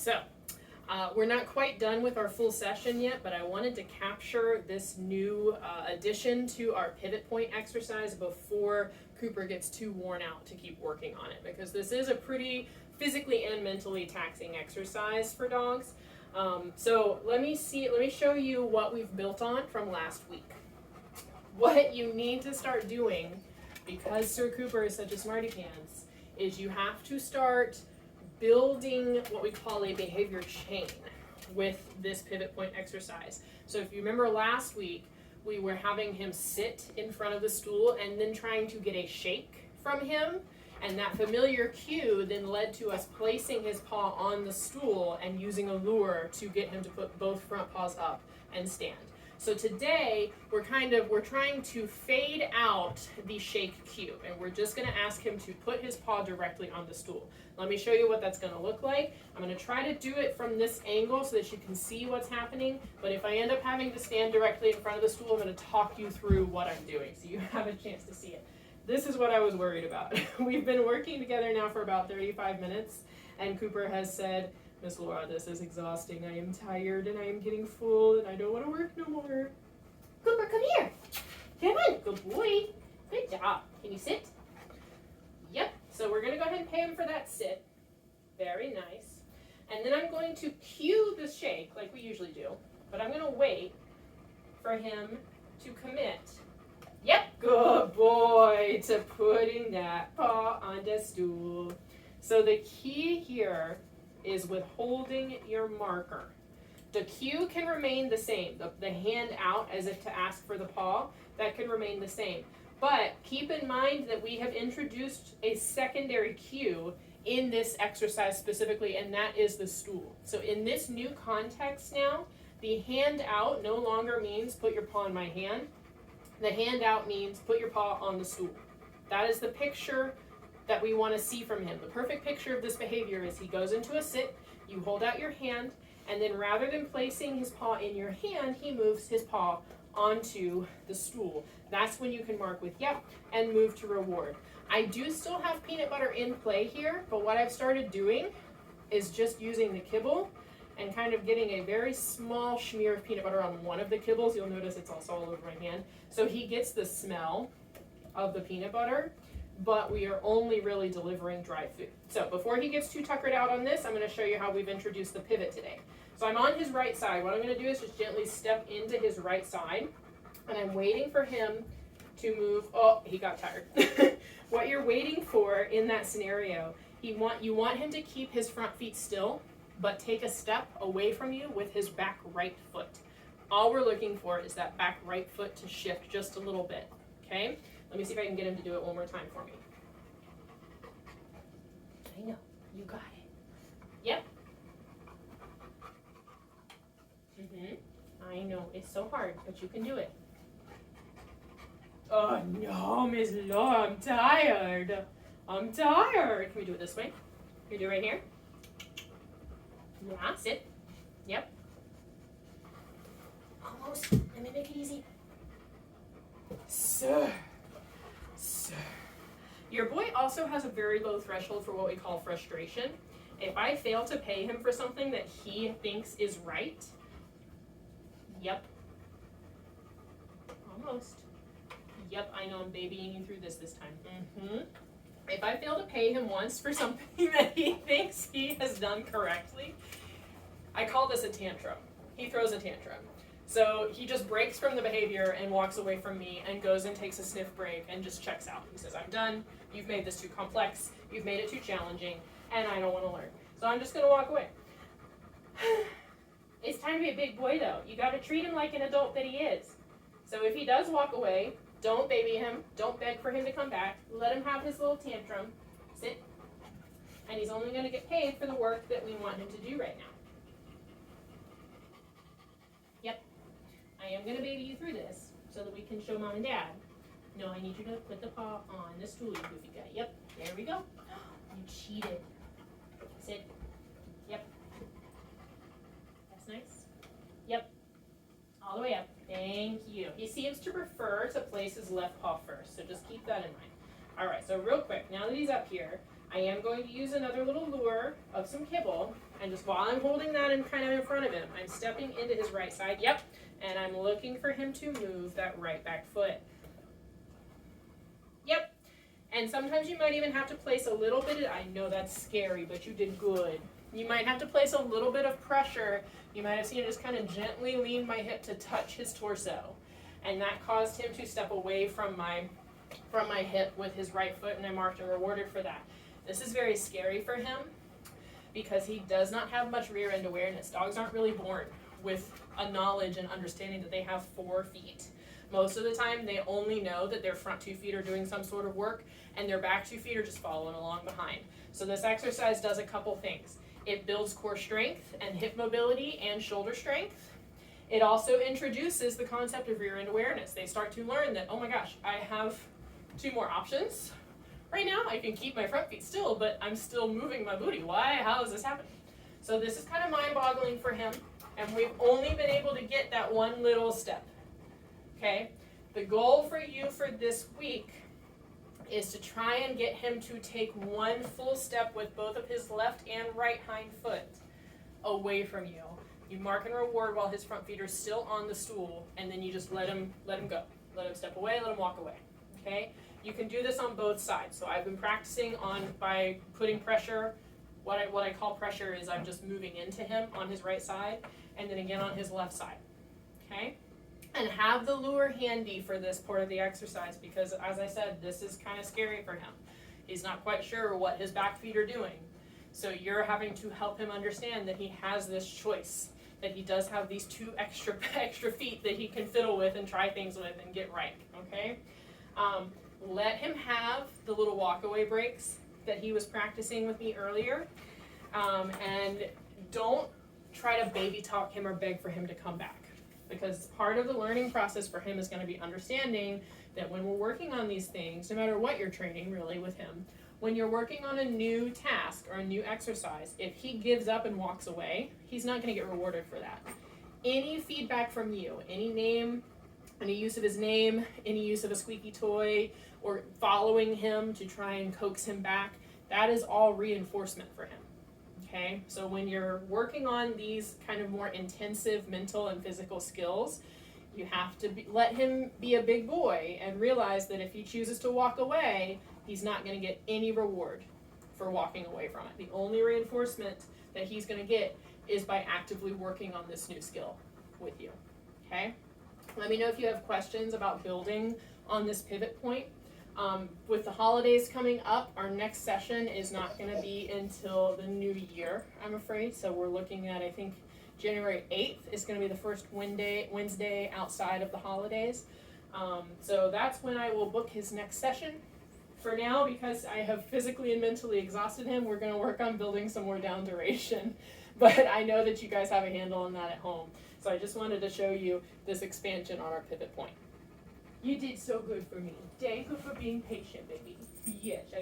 So, we're not quite done with our full session yet, but I wanted to capture this new addition to our pivot point exercise before Cooper gets too worn out to keep working on it, because this is a pretty physically and mentally taxing exercise for dogs. So let me show you what we've built on from last week. What you need to start doing, because Sir Cooper is such a smarty pants, is you have to start building what we call a behavior chain with this pivot point exercise. So if you remember last week, we were having him sit in front of the stool and then trying to get a shake from him. And that familiar cue then led to us placing his paw on the stool and using a lure to get him to put both front paws up and stand. So today, we're trying to fade out the shake cue, and we're just going to ask him to put his paw directly on the stool. Let me show you what that's going to look like. I'm going to try to do it from this angle so that you can see what's happening, but if I end up having to stand directly in front of the stool, I'm going to talk you through what I'm doing so you have a chance to see it. This is what I was worried about. We've been working together now for about 35 minutes, and Cooper has said, "Miss Laura, this is exhausting. I am tired and I am getting full and I don't want to work no more." Cooper, come here. Come on. Good boy. Good job. Can you sit? Yep. So we're going to go ahead and pay him for that sit. Very nice. And then I'm going to cue the shake like we usually do, but I'm going to wait for him to commit. Yep. Good boy to putting that paw on the stool. So the key here is withholding your marker. The cue can remain the same. The hand out as if to ask for the paw, that can remain the same. But keep in mind that we have introduced a secondary cue in this exercise specifically, and that is the stool. So in this new context now, the hand out no longer means put your paw in my hand. The hand out means put your paw on the stool. That is the picture that we want to see from him. The perfect picture of this behavior is he goes into a sit, you hold out your hand, and then rather than placing his paw in your hand, he moves his paw onto the stool. That's when you can mark with yep and move to reward. I do still have peanut butter in play here, but what I've started doing is just using the kibble and kind of getting a very small smear of peanut butter on one of the kibbles. You'll notice it's also all over my hand. So he gets the smell of the peanut butter, but we are only really delivering dry food. So before he gets too tuckered out on this, I'm going to show you how we've introduced the pivot today. So I'm on his right side. What I'm going to do is just gently step into his right side, and I'm waiting for him to move. Oh, he got tired. What you're waiting for in that scenario, you want him to keep his front feet still, but take a step away from you with his back right foot. All we're looking for is that back right foot to shift just a little bit, okay? Let me see if I can get him to do it one more time for me. I know, you got it. Yep. I know, it's so hard, but you can do it. Oh no, Miss Laura, I'm tired. I'm tired. Can we do it this way? Can we do it right here? Yeah, sit. Yep. Almost. Let me make it easy. Sir. Your boy also has a very low threshold for what we call frustration. If I fail to pay him for something that he thinks is right, yep. Almost. Yep, I know I'm babying you through this time. If I fail to pay him once for something that he thinks he has done correctly, I call this a tantrum. He throws a tantrum. So he just breaks from the behavior and walks away from me and goes and takes a sniff break and just checks out. He says, "I'm done. You've made this too complex. You've made it too challenging, and I don't want to learn. So I'm just going to walk away." It's time to be a big boy, though. You got to treat him like an adult that he is. So if he does walk away, don't baby him. Don't beg for him to come back. Let him have his little tantrum. Sit. And he's only going to get paid for the work that we want him to do right now. Yep. I am going to baby you through this so that we can show Mom and Dad. No, I need you to put the paw on the stool, you goofy guy. Yep. There we go. You cheated. Sit. Yep. That's nice. Yep. All the way up. Thank you. He seems to prefer to place his left paw first, so just keep that in mind. All right, so real quick, now that he's up here, I am going to use another little lure of some kibble, and just while I'm holding that in kind of in front of him, I'm stepping into his right side, yep, and I'm looking for him to move that right back foot. Yep, and sometimes you might even have to place a little bit of, I know that's scary, but you did good. You might have to place a little bit of pressure. You might have seen it just kind of gently lean my hip to touch his torso, and that caused him to step away from my hip with his right foot, and I marked and rewarded for that. This is very scary for him because he does not have much rear end awareness. Dogs aren't really born with a knowledge and understanding that they have 4 feet. Most of the time they only know that their front 2 feet are doing some sort of work and their back 2 feet are just following along behind. So this exercise does a couple things. It builds core strength and hip mobility and shoulder strength. It also introduces the concept of rear end awareness. They start to learn that, oh my gosh, I have 2 more options. Right now, I can keep my front feet still, but I'm still moving my booty. Why? How is this happening? So this is kind of mind-boggling for him, and we've only been able to get that one little step. Okay? The goal for you for this week is to try and get him to take one full step with both of his left and right hind foot away from you. You mark and reward while his front feet are still on the stool, and then you just let him go. Let him step away, let him walk away. Okay? You can do this on both sides. So I've been practicing by putting pressure. What I call pressure is I'm just moving into him on his right side, and then again on his left side. Okay? And have the lure handy for this part of the exercise because, as I said, this is kind of scary for him. He's not quite sure what his back feet are doing. So you're having to help him understand that he has this choice, that he does have these 2 extra feet that he can fiddle with and try things with and get right. Okay? Let him have the little walk-away breaks that he was practicing with me earlier, and don't try to baby talk him or beg for him to come back, because part of the learning process for him is going to be understanding that when we're working on these things, no matter what you're training really with him, when you're working on a new task or a new exercise, if he gives up and walks away, he's not going to get rewarded for that. Any feedback from you, any name, any use of his name, any use of a squeaky toy, or following him to try and coax him back, that is all reinforcement for him. Okay? So when you're working on these kind of more intensive mental and physical skills, you have to let him be a big boy and realize that if he chooses to walk away, he's not going to get any reward for walking away from it. The only reinforcement that he's going to get is by actively working on this new skill with you. Okay? Let me know if you have questions about building on this pivot point. With the holidays coming up, our next session is not going to be until the new year, I'm afraid. So we're looking at, I think, January 8th is going to be the first Wednesday outside of the holidays. So that's when I will book his next session. For now, because I have physically and mentally exhausted him, we're going to work on building some more down duration. But I know that you guys have a handle on that at home. So I just wanted to show you this expansion on our pivot point. You did so good for me. Thank you for being patient, baby. Yes, I